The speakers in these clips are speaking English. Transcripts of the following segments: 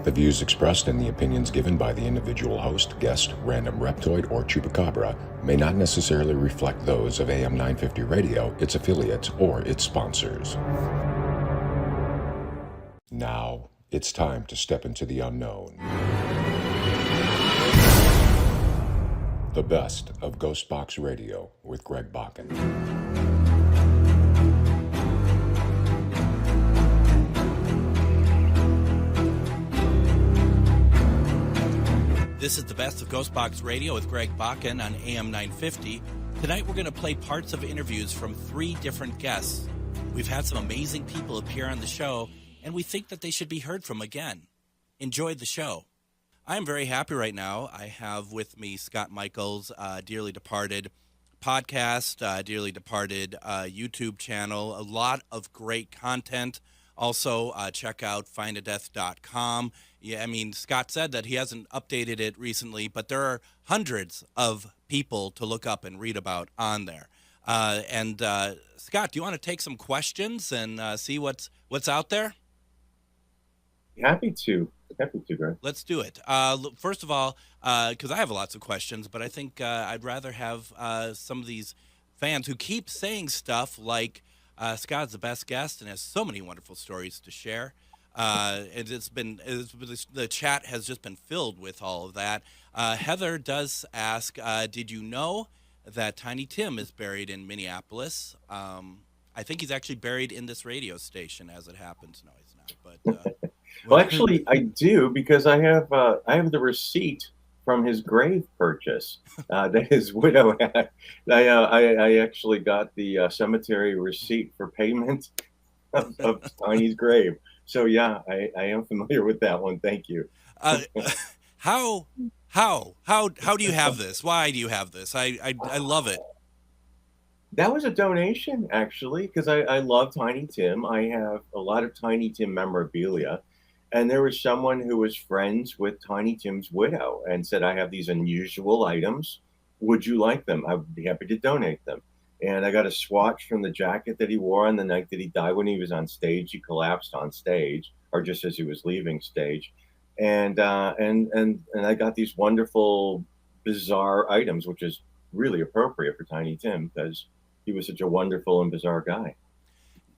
The views expressed and the opinions given by the individual host, guest, random reptoid, or chupacabra may not necessarily reflect those of AM 950 Radio, its affiliates, or its sponsors. Now, it's time to step into the unknown. The best of GhostBox Radio with Greg Bakun. This is the best of GhostBox Radio with Greg Bakun on AM 950. Tonight we're going to play parts of interviews from 3 different guests. We've had some amazing people appear on the show, and we think that they should be heard from again. Enjoy the show. I'm very happy right now. I have with me Scott Michaels, Dearly Departed podcast, Dearly Departed YouTube channel, a lot of great content. Also, check out findadeath.com. Yeah, I mean, Scott said that he hasn't updated it recently, but there are hundreds of people to look up and read about on there. Scott, do you want to take some questions and see what's out there? Happy to, Greg. Let's do it. First of all, because I have lots of questions, but I think I'd rather have some of these fans who keep saying stuff like Scott's the best guest and has so many wonderful stories to share. The chat has just been filled with all of that. Heather does ask, did you know that Tiny Tim is buried in Minneapolis? I think he's actually buried in this radio station, as it happens. No, he's not. But well, actually, I do, because I have the receipt from his grave purchase that his widow had. I actually got the cemetery receipt for payment of Tiny's grave. So yeah, I am familiar with that one. Thank you. How do you have this? Why do you have this? I love it. That was a donation, actually, because I love Tiny Tim. I have a lot of Tiny Tim memorabilia, and there was someone who was friends with Tiny Tim's widow and said, "I have these unusual items. Would you like them? I'd be happy to donate them." And I got a swatch from the jacket that he wore on the night that he died. When he was on stage, he collapsed on stage, or just as he was leaving stage. And I got these wonderful, bizarre items, which is really appropriate for Tiny Tim because he was such a wonderful and bizarre guy.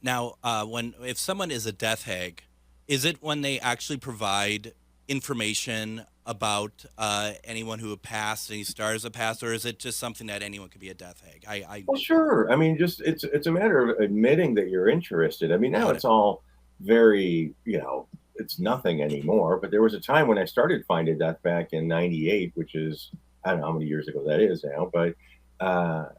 Now, if someone is a death hag, is it when they actually provide information about anyone who passed, any stars that passed, or is it just something that anyone could be a death hag? Well, sure. I mean, just it's a matter of admitting that you're interested. I mean, now it's all very, it's nothing anymore. But there was a time when I started Find a Death back in '98, which is, I don't know how many years ago that is now, but there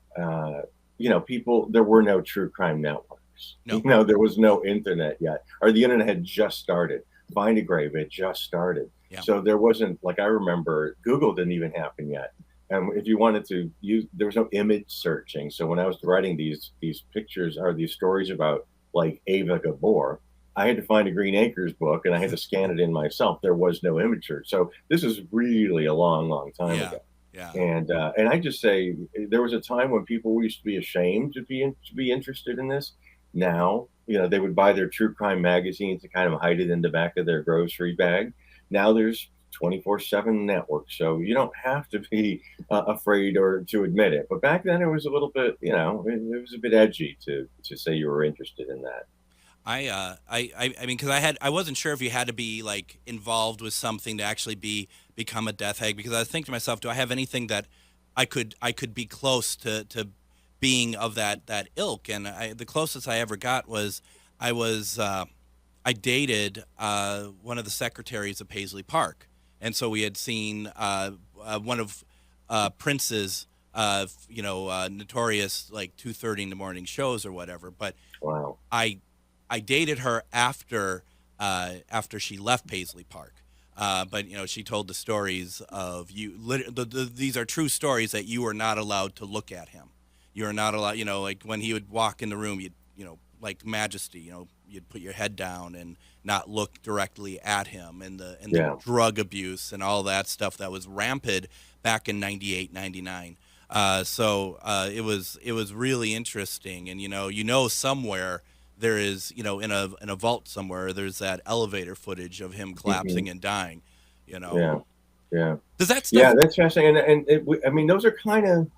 were no true crime networks. No. There was no internet yet, or the internet had just started. Find a Grave had just started. Yeah. So there wasn't, like, I remember Google didn't even happen yet. And if you wanted to use, there was no image searching. So when I was writing these pictures or these stories about, like, Ava Gabor, I had to find a Green Acres book and I had to scan it in myself. There was no image search. So this is really a long, long time ago. Yeah. And I just say there was a time when people used to be ashamed to be interested in this. Now, they would buy their true crime magazines to kind of hide it in the back of their grocery bag. Now there's 24/7 networks, so you don't have to be afraid or to admit it. But back then it was a little bit, it was a bit edgy to say you were interested in that. I mean, because I wasn't sure if you had to be like involved with something to actually become a death hag. Because I think to myself, do I have anything that I could be close to being of that ilk? And the closest I ever got was I dated one of the secretaries of Paisley Park, and so we had seen one of Prince's notorious like 2:30 in the morning shows or whatever. But wow. I dated her after she left Paisley Park. But she told the stories of you. These are true stories that you were not allowed to look at him. You are not allowed. Like when he would walk in the room, like Majesty. You'd put your head down and not look directly at him, and the drug abuse and all that stuff that was rampant back in 98, 99. So it was really interesting, and somewhere there is, in a vault somewhere, there's that elevator footage of him Hmm. collapsing and dying. You know, Yeah, yeah, does that yeah. stuff? That's fascinating, I mean, those are kind of,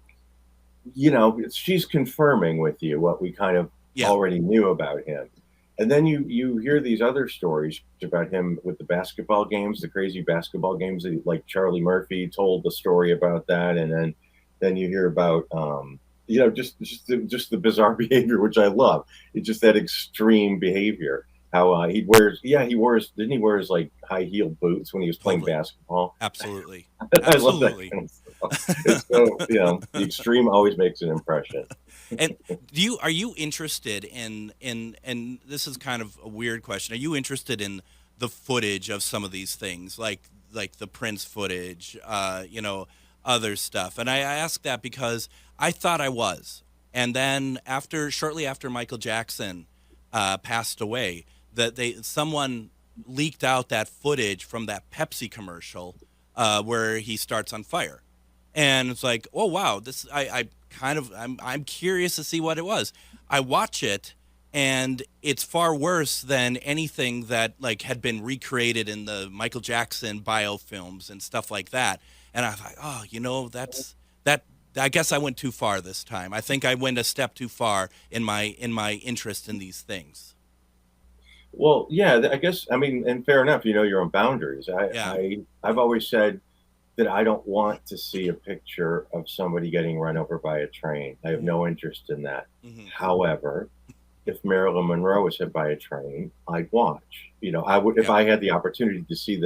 she's confirming with you what we kind of Yeah, already knew about him. And then you hear these other stories about him with the basketball games, the crazy basketball games, like Charlie Murphy told the story about that, and then you hear about just the bizarre behavior, which I love. It's just that extreme behavior. How he wore his, didn't he wear his like high heeled boots when he was playing totally, basketball? absolutely, I love that absolutely. kind of stuff. It's so, the extreme always makes an impression. And are you interested in and this is kind of a weird question. Are you interested in the footage of some of these things, like the Prince footage, other stuff? And I ask that because I thought I was, and then shortly after Michael Jackson passed away, that someone leaked out that footage from that Pepsi commercial where he starts on fire, and it's like, oh wow, this I kind of I'm curious to see what it was. I watch it, and it's far worse than anything that like had been recreated in the Michael Jackson biofilms and stuff like that. And I thought, oh, that. I guess I went too far this time. I think I went a step too far in my interest in these things. Well, yeah, I guess, I mean, and fair enough, you know your own boundaries. Yeah. I've always said that I don't want to see a picture of somebody getting run over by a train. I have no interest in that. Hmm. However, if Marilyn Monroe was hit by a train, I'd watch. I would, if Yep. I had the opportunity to see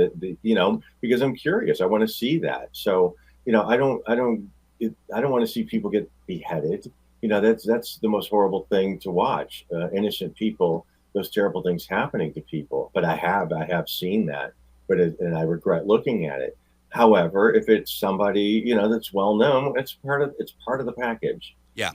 because I'm curious. I want to see that. So, I don't want to see people get beheaded. That's the most horrible thing to watch. Innocent people, those terrible things happening to people. But I have seen that, and I regret looking at it. However, if it's somebody that's well known, it's part of the package. Yeah.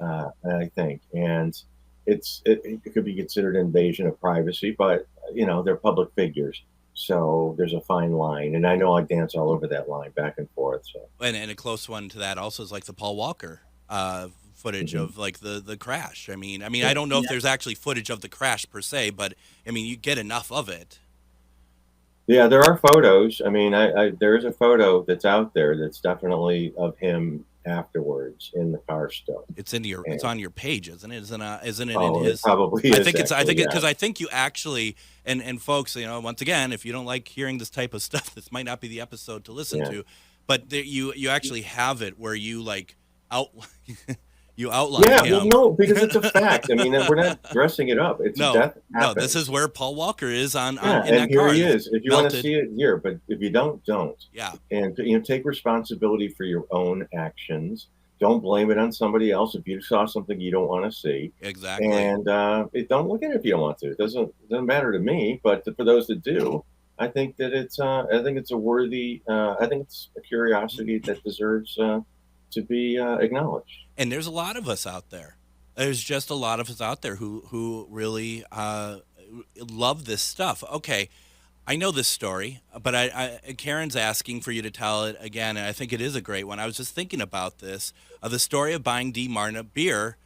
I think, and it could be considered invasion of privacy, but they're public figures, so there's a fine line, and I know I dance all over that line back and forth. So, And a close one to that also is like the Paul Walker footage mhm. of like the crash. I mean, I Yeah. don't know if there's actually footage of the crash per se, but I mean, you get enough of it. Yeah, there are photos. I mean, there is a photo that's out there that's definitely of him afterwards in the car still. It's And on your page, isn't it? Isn't it in oh, it his? probably I is think I actually. think it Yeah. because I think you actually and folks, once again, if you don't like hearing this type of stuff, this might not be the episode to listen Yeah. to. But you actually have it where you like out you outline Yeah. Well, him. no, because it's a fact. I mean, we're not dressing it up. It's a No, death no, this happened. is where Paul Walker is on Yeah, in and that here car. he It's is. If you want to melted. see it, here. But if you don't. Yeah, And take responsibility for your own actions. Don't blame it on somebody else if you saw something you don't want to see. exactly. And don't look at it if you don't want to. It doesn't matter to me. But for those that do, I think it's a worthy. I think it's a curiosity that deserves to be acknowledged. And there's a lot of us out there. There's just a lot of us out there who really love this stuff. Okay, I know this story, but Karen's asking for you to tell it again, and I think it is a great one. I was just thinking about this, the story of buying D. Martin a beer,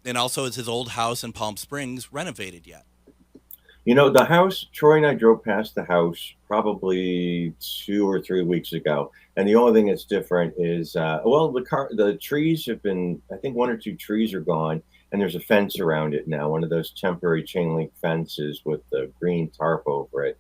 and also is his old house in Palm Springs renovated yet? The house, Troy and I drove past the house probably 2 or 3 weeks ago. And the only thing that's different is, the trees have been, I think one or two trees are gone, and there's a fence around it now, one of those temporary chain link fences with the green tarp over it.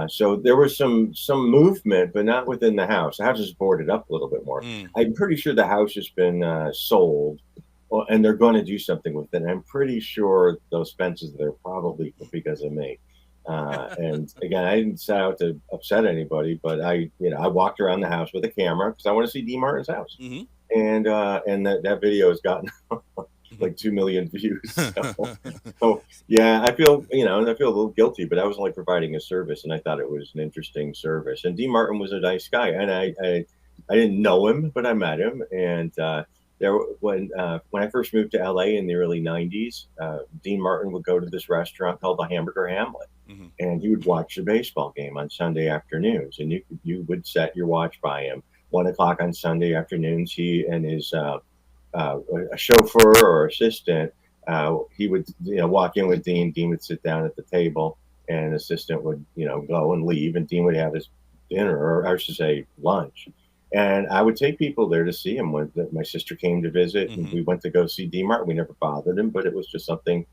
So there was some movement, but not within the house. The house is boarded up a little bit more. Mm. I'm pretty sure the house has been sold. Well, and they're going to do something with it. I'm pretty sure those fences there probably because of me. And again, I didn't set out to upset anybody, but I walked around the house with a camera because I want to see D. Martin's house. Hmm. And that video has gotten like 2 million views. So yeah, I feel a little guilty, but I was only providing a service, and I thought it was an interesting service. And D. Martin was a nice guy, and I didn't know him, but I met him, and when I first moved to LA in the early '90s, Dean Martin would go to this restaurant called the Hamburger Hamlet, Hmm. and he would watch the baseball game on Sunday afternoons, and you would set your watch by him. 1 o'clock on Sunday afternoons, he and his a chauffeur or assistant he would, walk in with Dean. Dean would sit down at the table, and an assistant would, go and leave, and Dean would have his dinner, or I should say lunch. And I would take people there to see him when my sister came to visit, and we went to go see Dean Martin. We never bothered him, but it was just something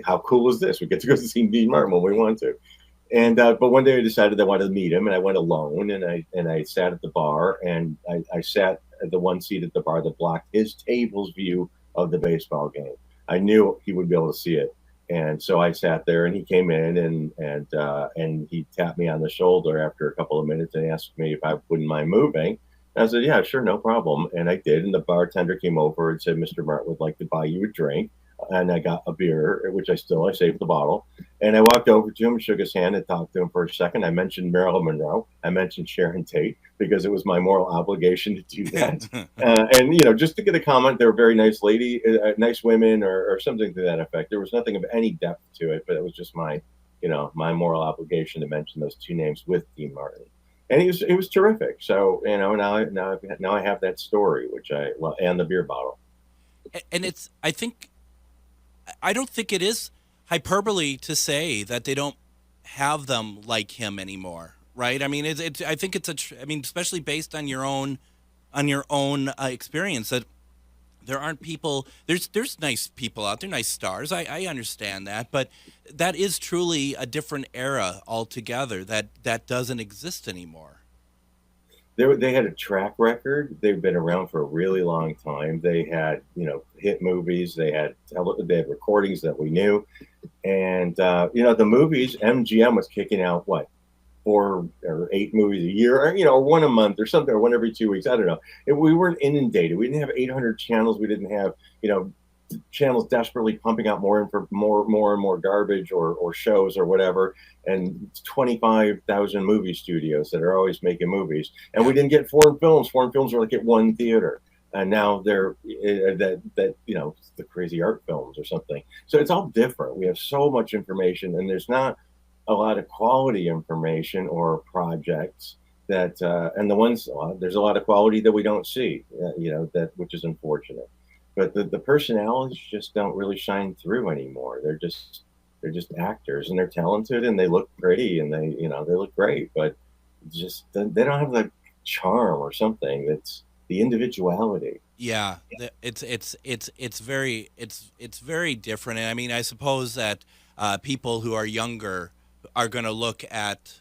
how cool is this? We get to go see Dean Martin when we want to. And but one day I decided I wanted to meet him, and I went alone, and I sat at the bar, and I sat at the one seat at the bar that blocked his table's view of the baseball game. I knew he would be able to see it, and so I sat there, and he came in, and he tapped me on the shoulder after a couple of minutes and asked me if I wouldn't mind moving. And I said, yeah, sure, no problem. And I did, and the bartender came over and said, Mr. Martin would like to buy you a drink. And I got a beer, which I saved the bottle. And I walked over to him, shook his hand, and talked to him for a second. I mentioned Marilyn Monroe. I mentioned Sharon Tate, because it was my moral obligation to do that. And, just to get a comment, they were very nice nice women, or something to that effect. There was nothing of any depth to it, but it was just my moral obligation to mention those two names with Dean Martin. And he was terrific. So, now I have that story, and the beer bottle. And I don't think it is hyperbole to say that they don't have them like him anymore, right? I mean, I think it's especially based on your own experience, that there aren't people. There's nice people out there, nice stars. I understand that, but that is truly a different era altogether. That doesn't exist anymore. They had a track record. They've been around for a really long time. They had, hit movies. They had recordings that we knew. And, the movies, MGM was kicking out, 4 or 8 movies a year, or one a month or something, or one every 2 weeks. I don't know. We weren't inundated. We didn't have 800 channels. We didn't have, channels desperately pumping out more and more garbage or shows or whatever, and 25,000 movie studios that are always making movies. And we didn't get foreign films. Foreign films were like at one theater, and now they're the crazy art films or something. So it's all different. We have so much information, and there's not a lot of quality information or projects that and there's a lot of quality that we don't see, which is unfortunate. But the personalities just don't really shine through anymore. They're just actors, and they're talented, and they look pretty, and they look great, but just they don't have the charm or something. That's the individuality. Yeah, it's very different. And I mean, I suppose that people who are younger are going to look at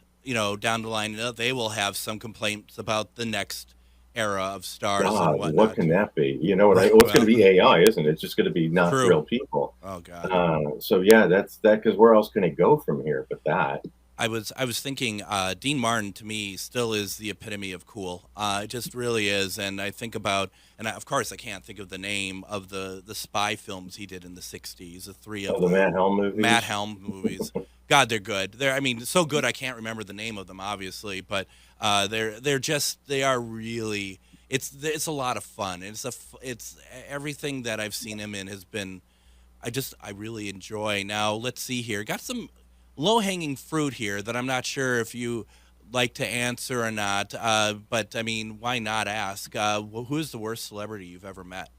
down the line, they will have some complaints about the next era of stars. God, and whatnot. What can that be? It's going to be AI, isn't it? It's just going to be not True. Real people. Oh God. So yeah, that's that. Because where else can it go from here but that? I was thinking Dean Martin to me still is the epitome of cool. It just really is. And I think about, of course I can't think of the name of the spy films he did in the 60s, the 3 of the Matt Helm movies. Matt Helm movies. God, they're good. They're so good I can't remember the name of them, obviously, but they are really, it's a lot of fun. It's everything that I've seen him in has been, I really enjoy. Now let's see here. Got some low-hanging fruit here that I'm not sure if you like to answer or not, but I mean, why not ask? Who's the worst celebrity you've ever met?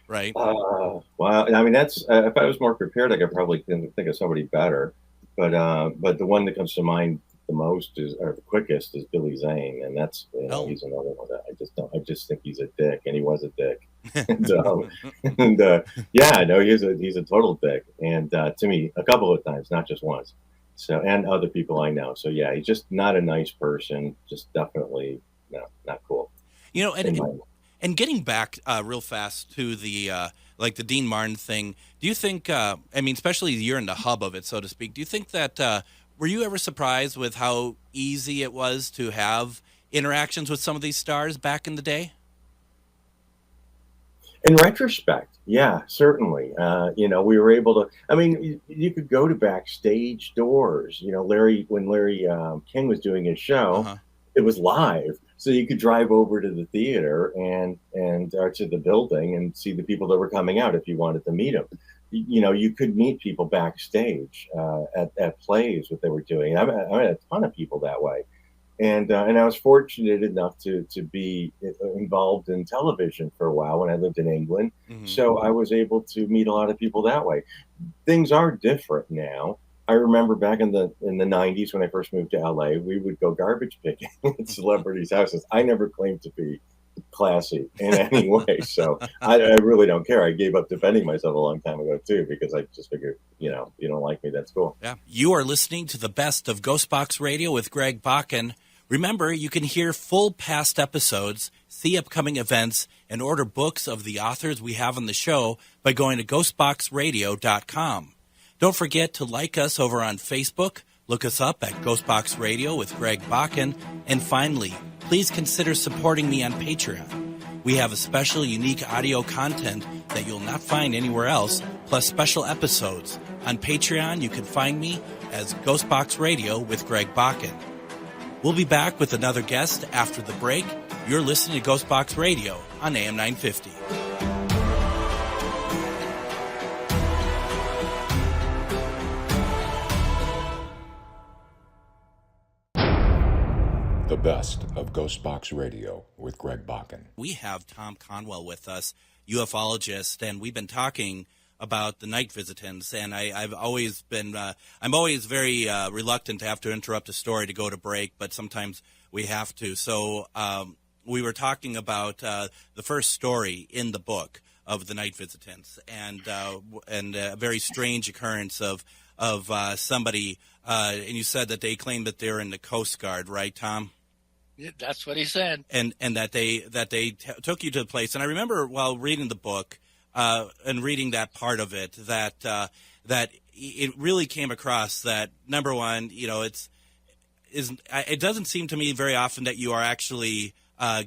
Right? Well, I mean, that's if I was more prepared, I could probably think of somebody better. But the one that comes to mind the most or the quickest is Billy Zane, and that's he's another one that I just think he's a dick, and he was a dick. he's a total dick, and to me a couple of times, not just once. So, and other people I know. So yeah, he's just not a nice person. Just definitely not cool. And getting back real fast to the the Dean Martin thing, do you think? Especially you're in the hub of it, so to speak. Do you think that were you ever surprised with how easy it was to have interactions with some of these stars back in the day? In retrospect, yeah, certainly. We were able to. I mean, you could go to backstage doors. When Larry King was doing his show, it was live, so you could drive over to the theater and to the building and see the people that were coming out if you wanted to meet them. You could meet people backstage at plays, what they were doing. I met a ton of people that way. And I was fortunate enough to be involved in television for a while when I lived in England. Mm-hmm. So I was able to meet a lot of people that way. Things are different now. I remember back in the 90s when I first moved to LA, we would go garbage picking at celebrities' houses. I never claimed to be classy in any way, so I really don't care. I gave up defending myself a long time ago too, because I just figured, you don't like me, that's cool. Yeah. You are listening to the best of GhostBox Radio with Greg Bakun. Remember, you can hear full past episodes, see upcoming events, and order books of the authors we have on the show by going to GhostBoxRadio.com. Don't forget to like us over on Facebook, look us up at GhostBox Radio with Greg Bakun, and finally, please consider supporting me on Patreon. We have a special, unique audio content that you'll not find anywhere else, plus special episodes. On Patreon, you can find me as GhostBox Radio with Greg Bakun. We'll be back with another guest after the break. You're listening to GhostBox Radio on AM 950. The best of GhostBox Radio with Greg Bakun. We have Tom Conwell with us, ufologist, and we've been talking about the night visitants. And I'm always very reluctant to have to interrupt a story to go to break, but sometimes we have to. So we were talking about the first story in the book of the night visitants, and a very strange occurrence of somebody. And you said that they claimed that they're in the Coast Guard, right, Tom? Yeah, that's what he said. And that they took you to the place. And I remember while reading the book and reading that part of it, that it really came across that, number one, it doesn't seem to me very often that you are actually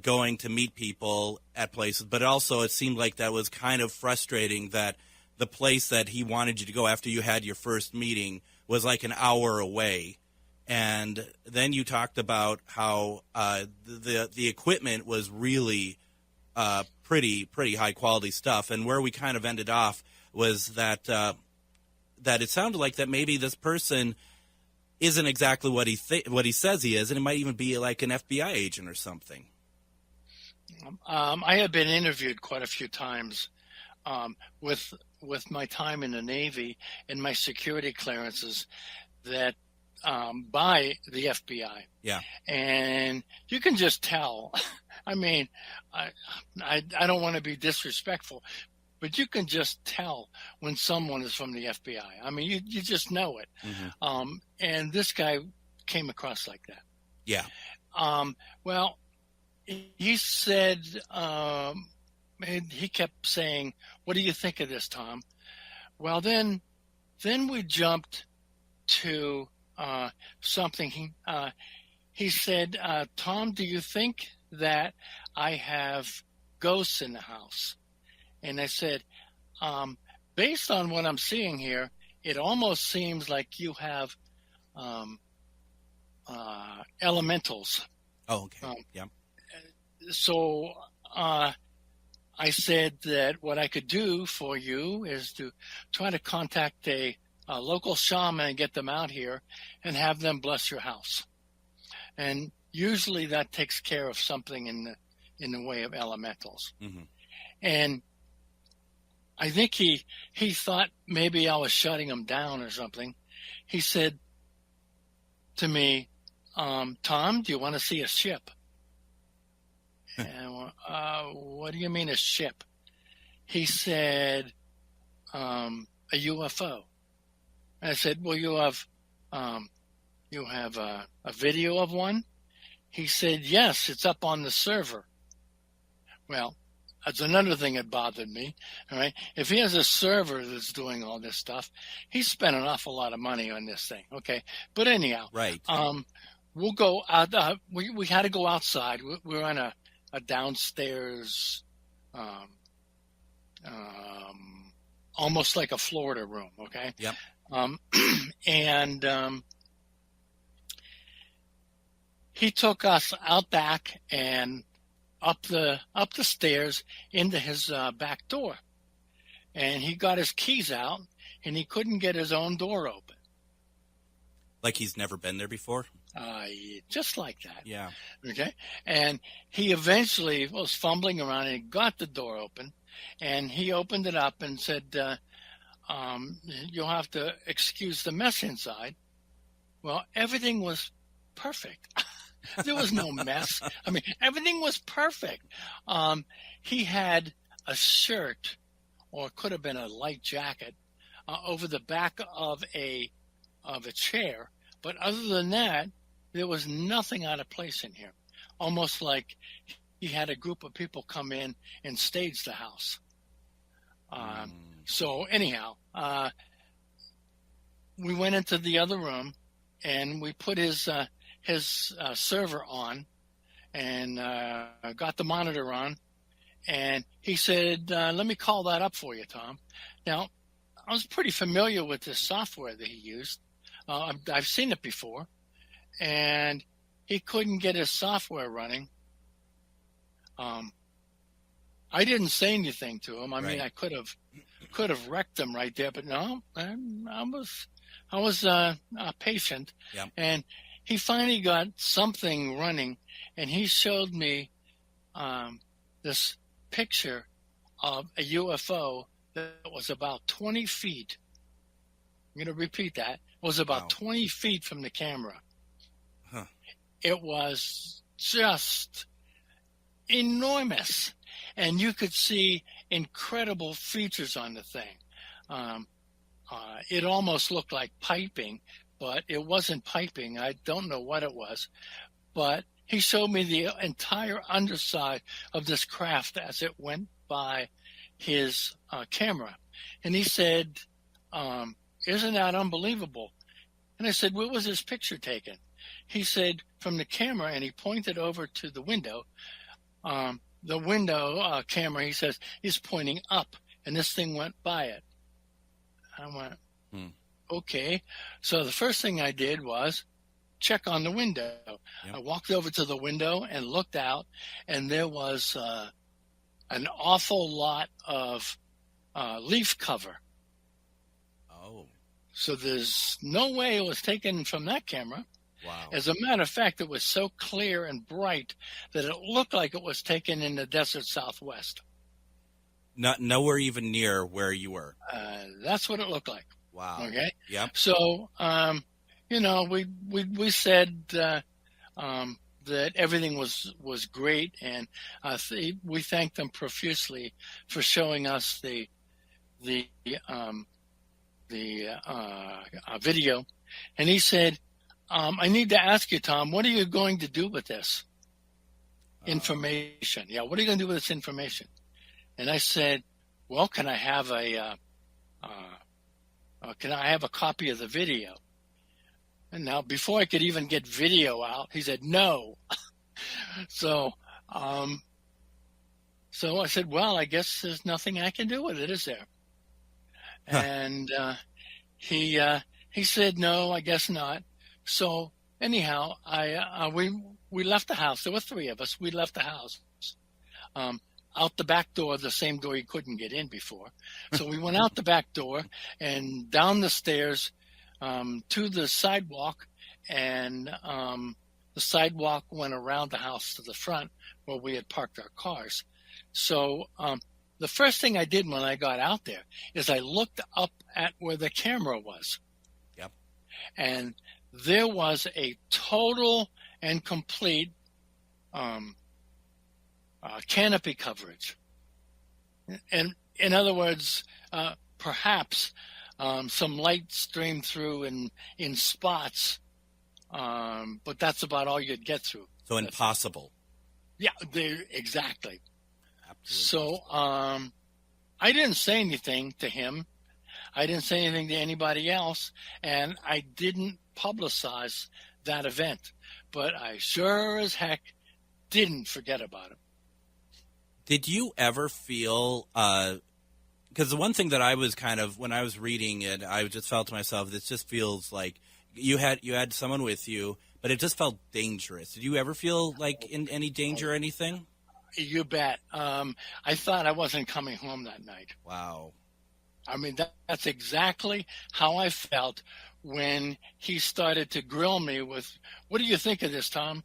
going to meet people at places, but also it seemed like that was kind of frustrating that the place that he wanted you to go after you had your first meeting was like an hour away. And then you talked about how the equipment was really pretty high quality stuff. And where we kind of ended off was that it sounded like that maybe this person isn't exactly what he says he is, and it might even be like an FBI agent or something. I have been interviewed quite a few times with my time in the Navy and my security clearances that by the FBI. Yeah. And you can just tell. I mean, I don't want to be disrespectful, but you can just tell when someone is from the FBI. I mean, you just know it. Mm-hmm. And this guy came across like that. Yeah. Well, he said, he kept saying, "What do you think of this, Tom?" Well, then we jumped to something. He said, "Tom, do you think that I have ghosts in the house?" And I said, based on what I'm seeing here, it almost seems like you have elementals. Oh, okay. Yeah. So I said that what I could do for you is to try to contact a local shaman and get them out here and have them bless your house. And usually that takes care of something in the way of elementals. Mm-hmm. And I think he thought maybe I was shutting him down or something. He said to me, "Tom, do you want to see a ship?" And what do you mean a ship? He said, a UFO. And I said, well, you have a video of one? He said, yes, it's up on the server. Well, that's another thing that bothered me. All right. If he has a server that's doing all this stuff, he spent an awful lot of money on this thing. Okay. But anyhow, right. We'll go out. We had to go outside. We're on a downstairs, almost like a Florida room. Okay. Yep. And he took us out back and up the stairs into his back door, and he got his keys out, and he couldn't get his own door open. Like he's never been there before? Just like that. Yeah. Okay. And he eventually was fumbling around and he got the door open, and he opened it up and said, you'll have to excuse the mess inside. Well, everything was perfect. There was no mess. I mean, everything was perfect. He had a shirt, or it could have been a light jacket, over the back of a chair. But other than that, there was nothing out of place in here. Almost like he had a group of people come in and stage the house. So anyhow, we went into the other room and we put his server on and got the monitor on. And he said, let me call that up for you, Tom. Now, I was pretty familiar with this software that he used. I've seen it before. And he couldn't get his software running. I didn't say anything to him. I mean, I could have wrecked him right there, but no, I was patient. Yep. And he finally got something running, and he showed me this picture of a UFO that was about 20 feet. I'm going to repeat that. It was about 20 feet from the camera. Huh. It was just enormous, and you could see incredible features on the thing. It almost looked like piping, but it wasn't piping. I don't know what it was, but he showed me the entire underside of this craft as it went by his camera. And he said, isn't that unbelievable? And I said, where was this picture taken? He said, from the camera, and he pointed over to the window. The window camera, he says, is pointing up, and this thing went by it. I went, okay. So the first thing I did was check on the window. Yep. I walked over to the window and looked out, and there was an awful lot of leaf cover. Oh. So there's no way it was taken from that camera. Wow. As a matter of fact, it was so clear and bright that it looked like it was taken in the desert Southwest. Nowhere even near where you were. That's what it looked like. Wow. Okay. Yep. So, we said that everything was great, and we thanked them profusely for showing us the video. And he said, I need to ask you, Tom, what are you going to do with this information? Yeah, what are you going to do with this information? And I said, well, can I have a copy of the video? And now, before I could even get video out, he said no. So I said, well, I guess there's nothing I can do with it, is there? Huh. And he said, no, I guess not. So anyhow, we left the house. There were three of us. We left the house out the back door, the same door he couldn't get in before. So we went out the back door and down the stairs to the sidewalk, and the sidewalk went around the house to the front where we had parked our cars. So the first thing I did when I got out there is I looked up at where the camera was. Yep. And there was a total and complete canopy coverage. And in other words, perhaps some light streamed through in spots, but that's about all you'd get through. So impossible. Yeah, exactly. Absolutely. So I didn't say anything to him. I didn't say anything to anybody else, and I didn't publicize that event. But I sure as heck didn't forget about it. Did you ever feel, because the one thing that I was when I was reading it, I just felt to myself, this just feels like you had someone with you, but it just felt dangerous. Did you ever feel like in any danger or anything? You bet. I thought I wasn't coming home that night. Wow. I mean, that's exactly how I felt when he started to grill me with, "What do you think of this, Tom?"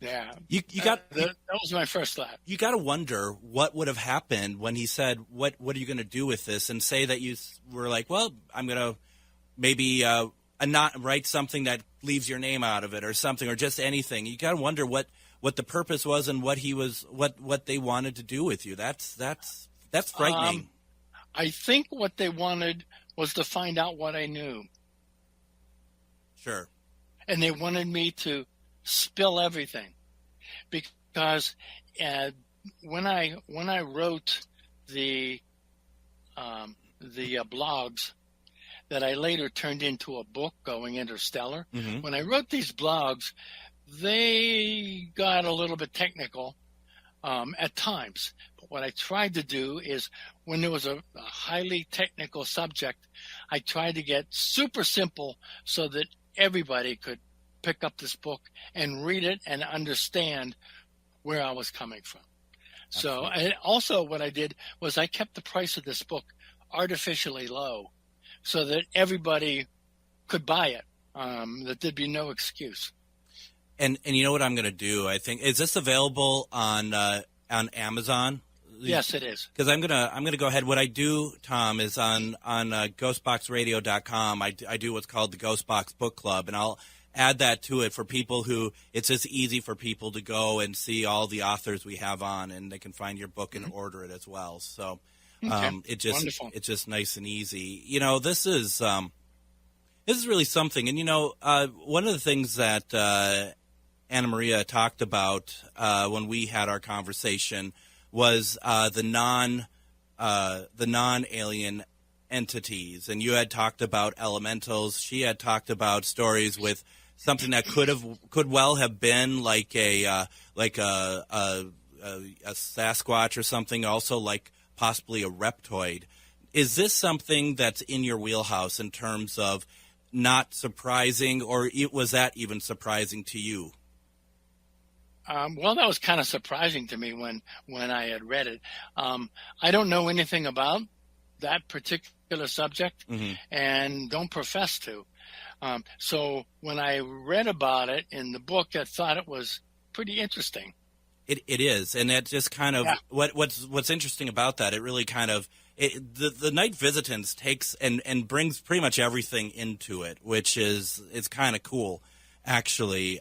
Yeah, that was my first thought. You got to wonder what would have happened when he said, "What are you going to do with this?" And say that you were like, "Well, I'm going to maybe not write something that leaves your name out of it, or something, or just anything." You got to wonder what the purpose was and what they wanted to do with you. That's frightening. I think what they wanted was to find out what I knew. Sure. And they wanted me to spill everything, because when I wrote the blogs that I later turned into a book, Going Interstellar, mm-hmm. when I wrote these blogs, they got a little bit technical at times. But what I tried to do is, when there was a highly technical subject, I tried to get super simple so that everybody could pick up this book and read it and understand where I was coming from. So, and also what I did was I kept the price of this book artificially low so that everybody could buy it, that there'd be no excuse. And you know what I'm going to do? I think, is this available on Amazon? Yes, it is. Because I'm gonna go ahead. What I do, Tom, is on GhostBoxRadio.com. I do what's called the GhostBox Book Club, and I'll add that to it for people who it's just easy for people to go and see all the authors we have on, and they can find your book and order it as well. So Wonderful. It's just nice and easy. You know, this is really something. And you know, one of the things that Anna Maria talked about when we had our conversation was the non-alien entities, and you had talked about elementals. She had talked about stories with something that could well have been like a Sasquatch or something, also like possibly a reptoid. Is this something that's in your wheelhouse in terms of not surprising, or was that even surprising to you? Well, that was kind of surprising to me when I had read it. I don't know anything about that particular subject, mm-hmm. and don't profess to. So when I read about it in the book, I thought it was pretty interesting. It is, and it just kind of what's interesting about that. It really kind of the Night Visitants takes and brings pretty much everything into it, which is it's kind of cool, actually.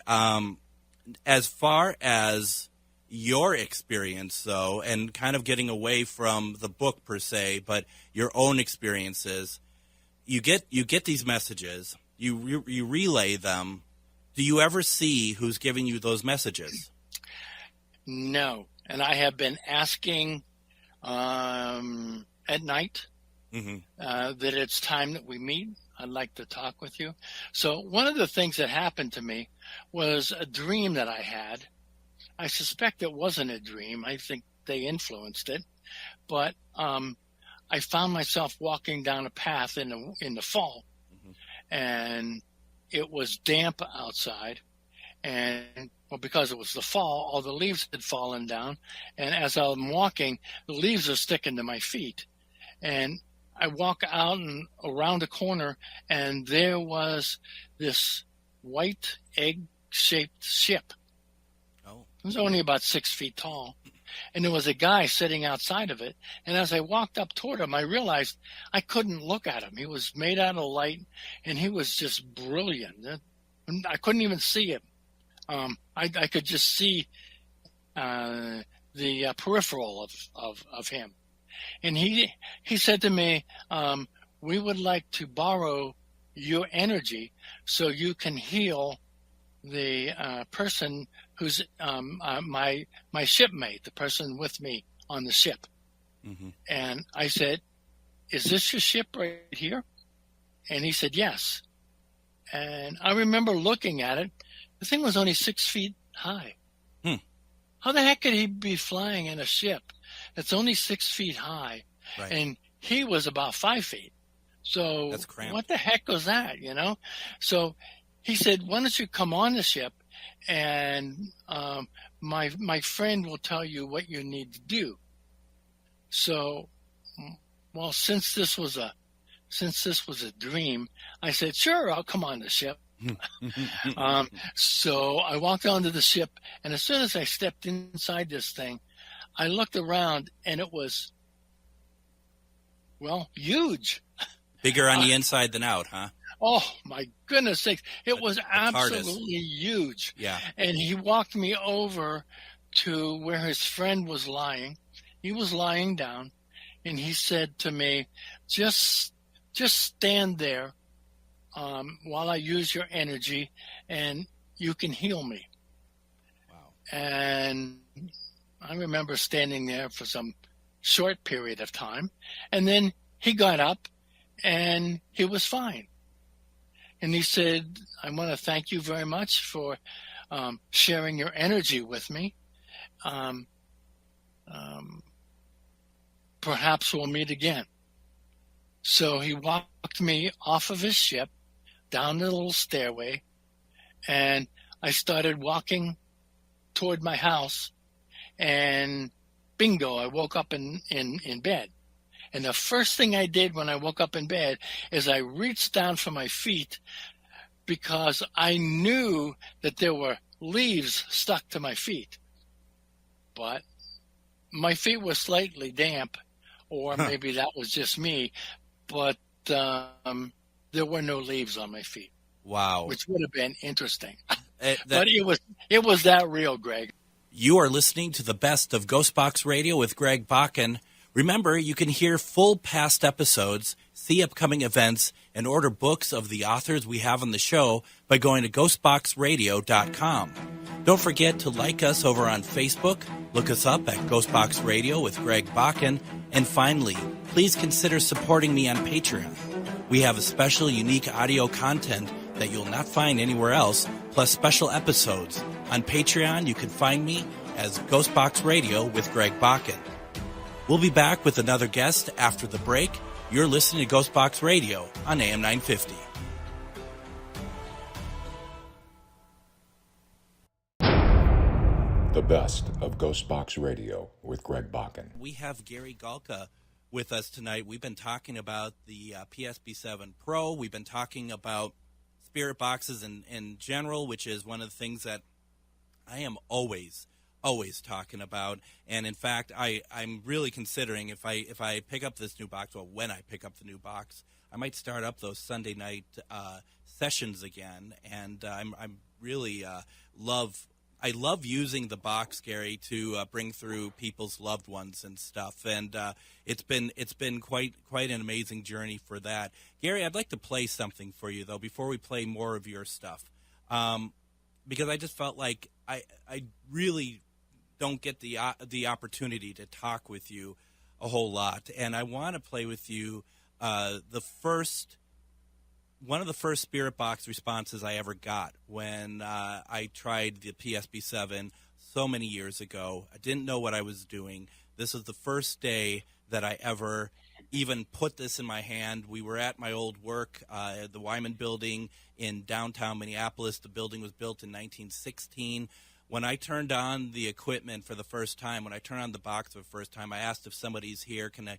As far as your experience, though, and kind of getting away from the book per se, but your own experiences, you get these messages, you relay them. Do you ever see who's giving you those messages? No, and I have been asking at night mm-hmm. that it's time that we meet. I'd like to talk with you. So one of the things that happened to me was a dream that I had. I suspect it wasn't a dream. I think they influenced it. But I found myself walking down a path in the fall, mm-hmm. and it was damp outside. And well, because it was the fall, all the leaves had fallen down. And as I'm walking, the leaves are sticking to my feet. And I walk out and around a corner, and there was this white egg-shaped ship. Oh. It was only about 6 feet tall. And there was a guy sitting outside of it. And as I walked up toward him, I realized I couldn't look at him. He was made out of light, and he was just brilliant. I couldn't even see him. I could just see the peripheral of him. And he said to me, we would like to borrow your energy so you can heal the person who's my shipmate, the person with me on the ship. Mm-hmm. And I said, is this your ship right here? And he said, yes. And I remember looking at it. The thing was only 6 feet high. How the heck could he be flying in a ship that's only 6 feet high? Right. And he was about 5 feet. So that's cramped. What the heck was that, you know? So he said, why don't you come on the ship, and my friend will tell you what you need to do. So, well, since this was a since this was a dream, I said, sure, I'll come on the ship. So I walked onto the ship, and as soon as I stepped inside this thing, I looked around, and it was, well, huge. Bigger on the inside than out, huh? Oh, my goodness sakes. It was absolutely huge. Yeah. And he walked me over to where his friend was lying. He was lying down, and he said to me, just stand there while I use your energy, and you can heal me. Wow. And I remember standing there for some short period of time, and then he got up, and he was fine. And he said, I want to thank you very much for sharing your energy with me. Perhaps we'll meet again. So he walked me off of his ship, down the little stairway, and I started walking toward my house, and bingo, I woke up in bed. And the first thing I did when I woke up in bed is I reached down for my feet, because I knew that there were leaves stuck to my feet. But my feet were slightly damp, or maybe that was just me, but there were no leaves on my feet. Wow. Which would have been interesting. But it was that real, Greg. You are listening to the best of GhostBox Radio with Greg Bakun. Remember, you can hear full past episodes, see upcoming events, and order books of the authors we have on the show by going to GhostBoxRadio.com. Don't forget to like us over on Facebook, look us up at GhostBox Radio with Greg Bakun, and finally, please consider supporting me on Patreon. We have a special, unique audio content that you'll not find anywhere else, plus special episodes. On Patreon, you can find me as GhostBox Radio with Greg Bakun. We'll be back with another guest after the break. You're listening to GhostBox Radio on AM 950. The best of GhostBox Radio with Greg Bakun. We have Gary Galka with us tonight. We've been talking about the PSB-7 Pro. We've been talking about spirit boxes in general, which is one of the things that I am always talking about. And in fact, I'm really considering if I pick up this new box, well, when I pick up the new box, I might start up those Sunday night sessions again. And I'm really I love using the box, Gary, to bring through people's loved ones and stuff. And it's been quite an amazing journey for that. Gary, I'd like to play something for you though before we play more of your stuff, because I just felt like I really don't get the opportunity to talk with you a whole lot, and I want to play with you one of the first spirit box responses I ever got when I tried the PSB-7 so many years ago. I didn't know what I was doing. This was the first day that I ever even put this in my hand. We were at my old work, the Wyman building in downtown Minneapolis. The building was built in 1916. When I turned on the equipment for the first time, when I turned on the box for the first time, I asked if somebody's here, can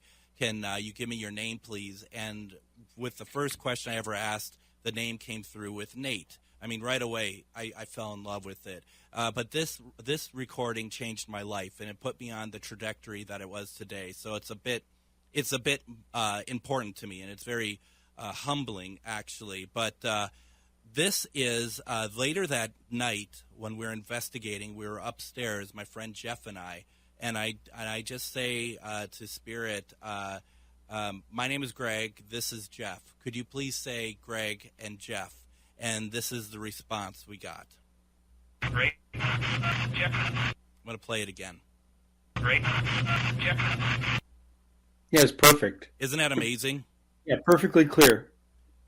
you give me your name, please? And with the first question I ever asked, the name came through with Nate. I mean, right away, I fell in love with it. But this recording changed my life, and it put me on the trajectory that it was today. So it's a bit important to me, and it's very humbling, actually. But this is later that night when we were investigating. We were upstairs, my friend Jeff and I just say to Spirit, my name is Greg, this is Jeff. Could you please say Greg and Jeff? And this is the response we got. Greg, Jeff. I'm going to play it again. Greg, Jeff. Yeah, it's perfect. Isn't that amazing? Yeah, perfectly clear.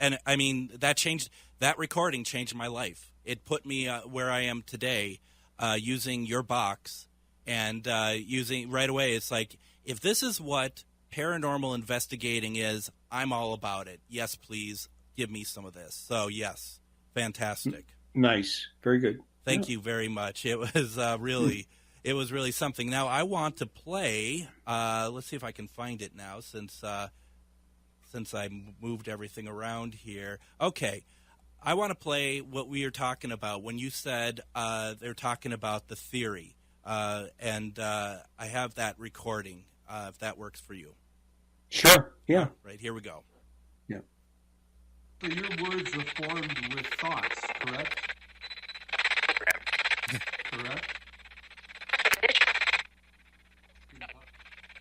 And I mean, that recording changed my life. It put me where I am today, using your box and using right away. It's like, if this is what paranormal investigating is, I'm all about it. Yes, please give me some of this. So yes, fantastic. Nice. Very good. Thank you very much. It was it was really something. Now I want to play, let's see if I can find it now, since since I moved everything around here. Okay. I want to play what we were talking about when you said they're talking about the theory. And I have that recording, if that works for you. Sure. Yeah. Right, here we go. Yeah. So your words are formed with thoughts, correct? Correct?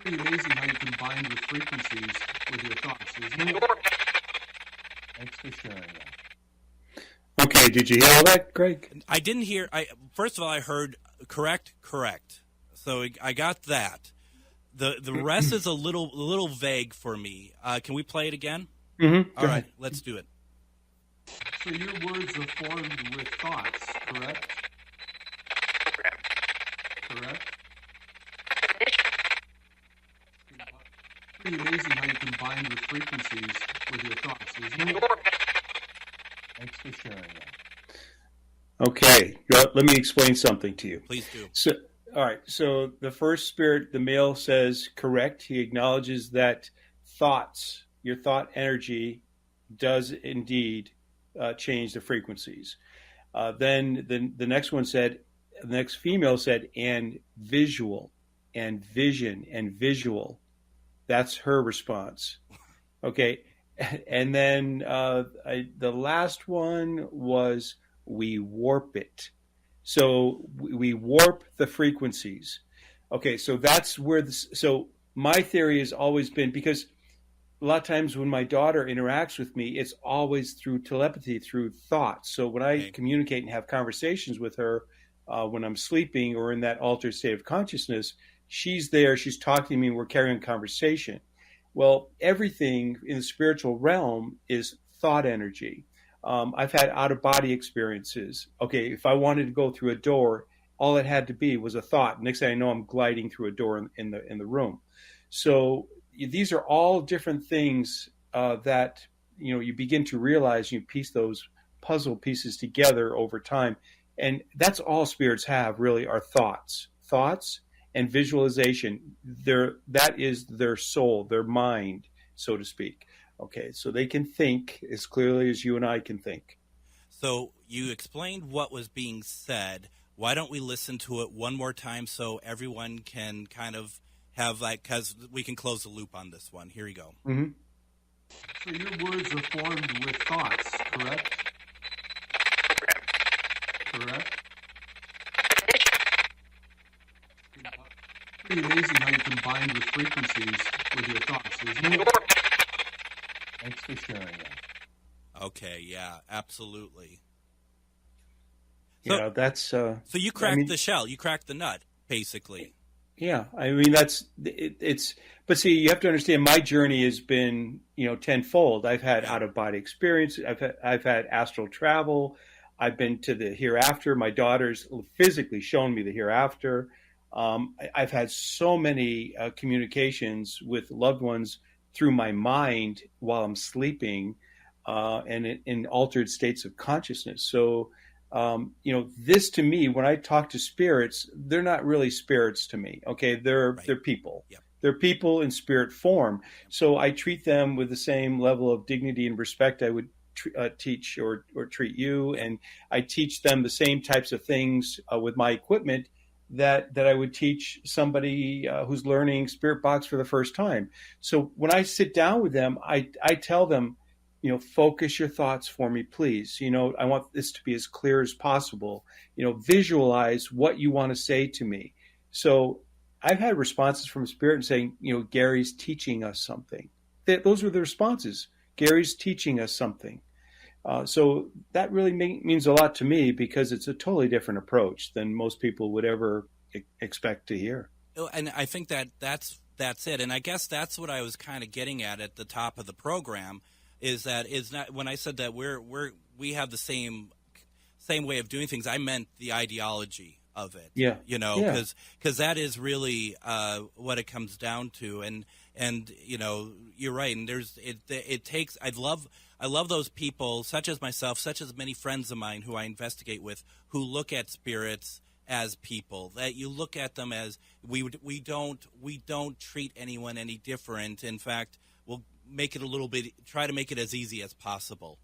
Pretty amazing how you combine the frequencies with your thoughts, isn't it? Thanks for sharing that. Okay. Did you hear all that, Greg? I didn't hear. First of all, I heard correct. So I got that. The rest is a little vague for me. Can we play it again? Mm-hmm. All right, let's do it. So your words are formed with thoughts, correct? Correct? Pretty amazing how you combine the frequencies with your thoughts, isn't it? Thanks for sharing that. Okay. Let me explain something to you. Please do. So, all right. So the first spirit, the male, says correct. He acknowledges that thoughts, your thought energy, does indeed change the frequencies. Then the next one said, the next female said, and visual, and vision, and visual. That's her response. Okay. And then the last one was, we warp it. So we warp the frequencies. Okay, so that's where so my theory has always been, because a lot of times when my daughter interacts with me, it's always through telepathy, through thoughts. So when I communicate and have conversations with her when I'm sleeping or in that altered state of consciousness, she's there, she's talking to me, and we're carrying a conversation. Well, everything in the spiritual realm is thought energy. I've had out-of-body experiences. Okay, if I wanted to go through a door, all it had to be was a thought. Next thing I know, I'm gliding through a door in the room. So these are all different things that you begin to realize. You piece those puzzle pieces together over time, and that's all spirits have really, are thoughts and visualization. That is their soul, their mind, so to speak. Okay, so they can think as clearly as you and I can think. So you explained what was being said. Why don't we listen to it one more time so everyone can kind of have because we can close the loop on this one. Here you go. Mm-hmm. So your words are formed with thoughts, correct? Correct? Pretty amazing how you combine the frequencies with your thoughts, isn't it? Thanks for sharing that. Okay, yeah, absolutely. So, that's so you cracked the shell, you cracked the nut, basically. Yeah, I mean it's. But see, you have to understand, my journey has been tenfold. I've had out of body experience. I've had astral travel. I've been to the hereafter. My daughter's physically shown me the hereafter. I've had so many communications with loved ones through my mind while I'm sleeping, and in altered states of consciousness. So, this to me, when I talk to spirits, they're not really spirits to me. Okay, they're people. Yep. They're people in spirit form. So I treat them with the same level of dignity and respect I would teach or treat you, and I teach them the same types of things with my equipment that I would teach somebody who's learning Spirit Box for the first time. So when I sit down with them, I tell them, focus your thoughts for me, please. I want this to be as clear as possible. Visualize what you want to say to me. So I've had responses from Spirit saying, Gary's teaching us something. Those were the responses. Gary's teaching us something. So that really means a lot to me, because it's a totally different approach than most people would ever expect to hear. And I think that's it. And I guess that's what I was kind of getting at the top of the program, is not when I said that we have the same way of doing things. I meant the ideology of it. Yeah. Because that is really what it comes down to. And you're right. And it takes. I love those people, such as myself, such as many friends of mine who I investigate with, who look at spirits as people. That you look at them as we don't treat anyone any different. In fact, make it a little bit, try to make it as easy as possible.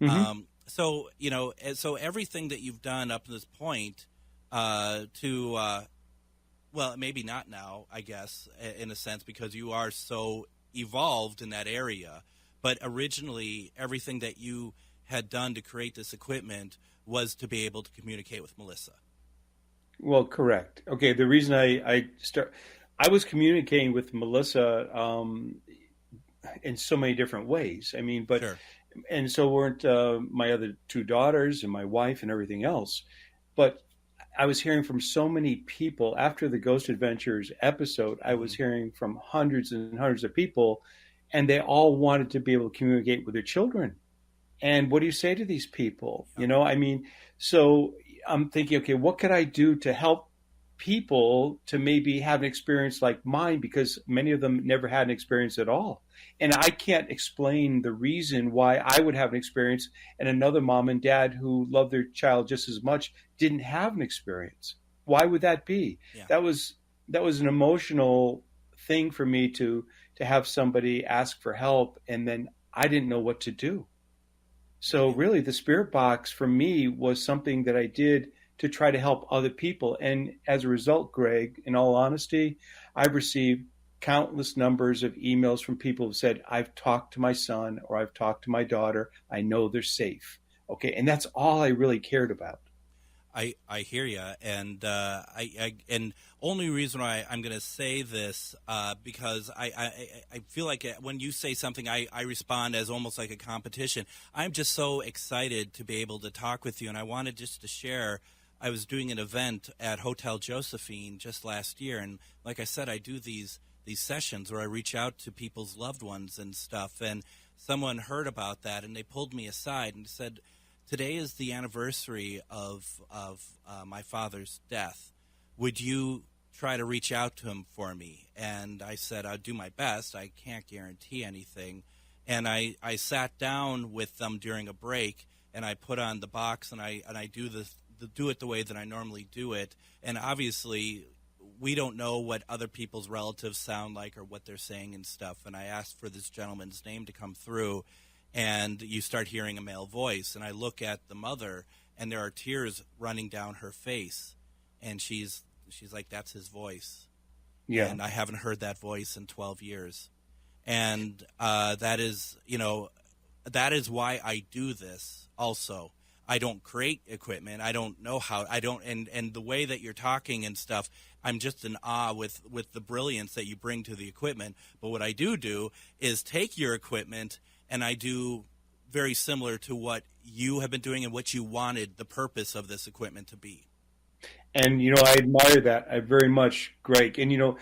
Mm-hmm. So, so everything that you've done up to this point well, maybe not now, I guess, in a sense, because you are so evolved in that area. But originally, everything that you had done to create this equipment was to be able to communicate with Melissa. Well, correct. Okay, the reason I was communicating with Melissa in so many different ways. I mean, but Sure. And so weren't my other two daughters and my wife and everything else. But I was hearing from so many people after the Ghost Adventures episode. I was hearing from hundreds and hundreds of people, and they all wanted to be able to communicate with their children. And what do you say to these people? I mean, so I'm thinking, okay, what could I do to help people to maybe have an experience like mine? Because many of them never had an experience at all. And I can't explain the reason why I would have an experience and another mom and dad who love their child just as much didn't have an experience. Why would that be? Yeah. That was an emotional thing for me to have somebody ask for help, and then I didn't know what to do. So really the spirit box for me was something that I did to try to help other people. And as a result, Greg, in all honesty, I've received countless numbers of emails from people who said, I've talked to my son or I've talked to my daughter. I know they're safe. Okay. And that's all I really cared about. I hear you. And and only reason why I'm going to say this, because I feel like when you say something, I respond as almost like a competition. I'm just so excited to be able to talk with you. And I wanted just to share, I was doing an event at Hotel Josephine just last year. And like I said, I do these sessions where I reach out to people's loved ones and stuff. And someone heard about that and they pulled me aside and said, today is the anniversary of my father's death. Would you try to reach out to him for me? And I said, I'll do my best. I can't guarantee anything. And I sat down with them during a break and I put on the box and I do it the way that I normally do it. And obviously we don't know what other people's relatives sound like or what they're saying and stuff. And I asked for this gentleman's name to come through, and you start hearing a male voice. And I look at the mother, and there are tears running down her face. And she's like, that's his voice. Yeah. And I haven't heard that voice in 12 years. And that is why I do this also. I don't create equipment. I don't know how. And the way that you're talking and stuff, I'm just in awe with the brilliance that you bring to the equipment. But what I do is take your equipment and I do very similar to what you have been doing and what you wanted the purpose of this equipment to be. And, I admire that. I very much, Greg. And,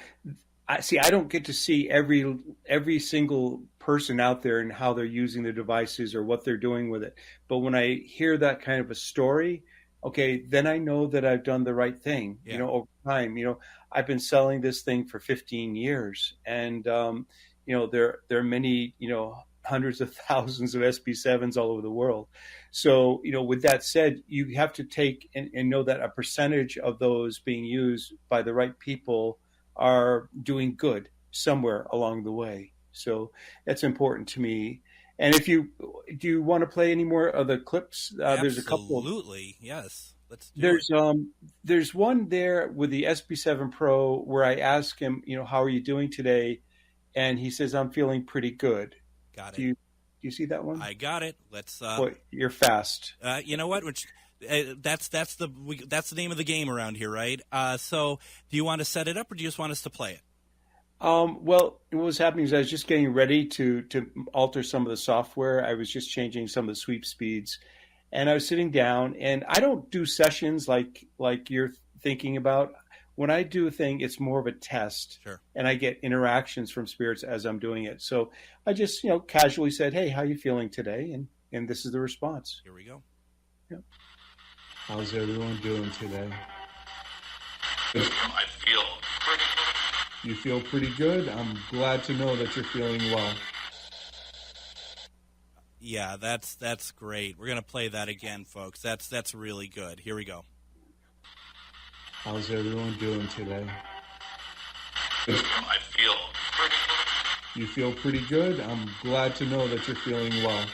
I don't get to see every single person out there and how they're using the devices or what they're doing with it. But when I hear that kind of a story, okay, then I know that I've done the right thing. Yeah. Over time, I've been selling this thing for 15 years, and there are many, hundreds of thousands of SB7s all over the world. So, with that said, you have to take and know that a percentage of those being used by the right people are doing good somewhere along the way. So that's important to me. And do you want to play any more of the clips? There's a couple. Absolutely, yes. Let's do it. There's one there with the SB7 Pro where I ask him, how are you doing today? And he says, I'm feeling pretty good. Got it. Do you see that one? I got it. Let's. Boy, you're fast. You know what? That's the name of the game around here, right? So, do you want to set it up, or do you just want us to play it? Well, what was happening is I was just getting ready to alter some of the software. I was just changing some of the sweep speeds, and I was sitting down. And I don't do sessions like you're thinking about. When I do a thing, it's more of a test, sure. And I get interactions from spirits as I'm doing it. So I just casually said, "Hey, how you feeling today?" And this is the response. Here we go. Yep. How's everyone doing today? I feel pretty good. You feel pretty good? I'm glad to know that you're feeling well. Yeah, that's great. We're going to play that again, folks. That's really good. Here we go. How's everyone doing today? I feel pretty good. You feel pretty good. I'm glad to know that you're feeling well.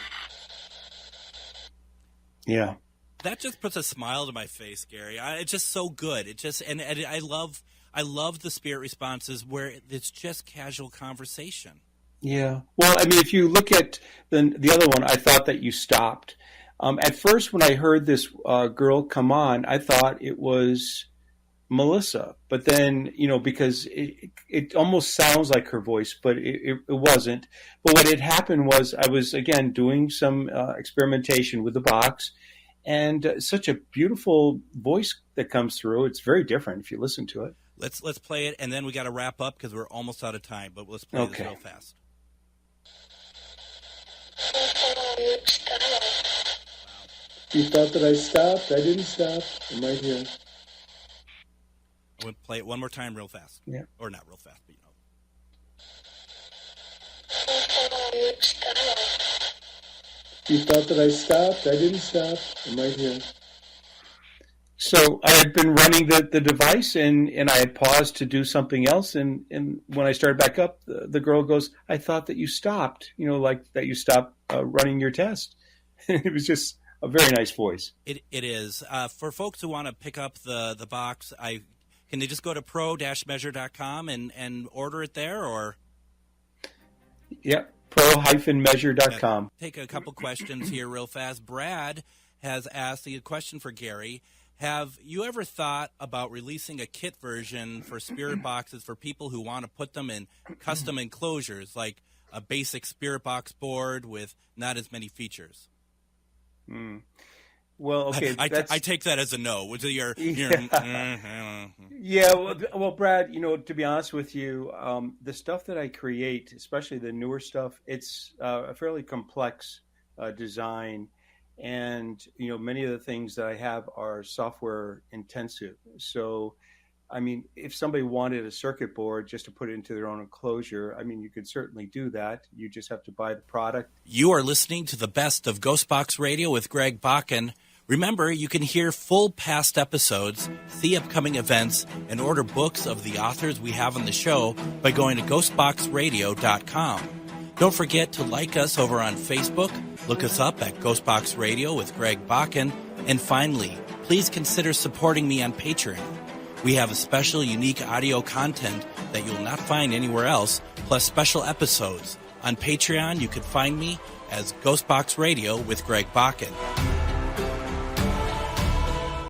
Yeah. That just puts a smile to my face, Gary. It's just so good. It just and I love the spirit responses where it's just casual conversation. Yeah. Well, I mean, if you look at the other one, I thought that you stopped. At first, when I heard this girl come on, I thought it was Melissa. But then, because it almost sounds like her voice, but it wasn't. But what had happened was I was, again, doing some experimentation with the box. And such a beautiful voice that comes through. It's very different if you listen to it. Let's play it, and then we got to wrap up because we're almost out of time. But let's play this real fast. You thought that I stopped? I didn't stop. I'm right here. I'm going to play it one more time real fast. Yeah. Or not real fast, but You thought that I stopped? I didn't stop. I'm right here. So I had been running the device, and I had paused to do something else. And when I started back up, the girl goes, I thought that you stopped, like that you stopped running your test. It was just a very nice voice. It is. For folks who want to pick up the box, can they just go to pro-measure.com and order it there, or? Yep, pro-measure.com. Take a couple questions here real fast. Brad has asked a question for Gary. Have you ever thought about releasing a kit version for spirit boxes for people who want to put them in custom enclosures, like a basic spirit box board with not as many features? Well, okay. I take that as a no. Yeah, well, Brad, to be honest with you, the stuff that I create, especially the newer stuff, it's a fairly complex design. And, many of the things that I have are software intensive. So, I mean, if somebody wanted a circuit board just to put it into their own enclosure, I mean, you could certainly do that. You just have to buy the product. You are listening to the best of GhostBox Radio with Greg Bakun. Remember, you can hear full past episodes, see upcoming events, and order books of the authors we have on the show by going to GhostBoxRadio.com. Don't forget to like us over on Facebook. Look us up at GhostBox Radio with Greg Bakun. And finally, please consider supporting me on Patreon. We have a special, unique audio content that you'll not find anywhere else, plus special episodes. On Patreon, you can find me as GhostBox Radio with Greg Bakun.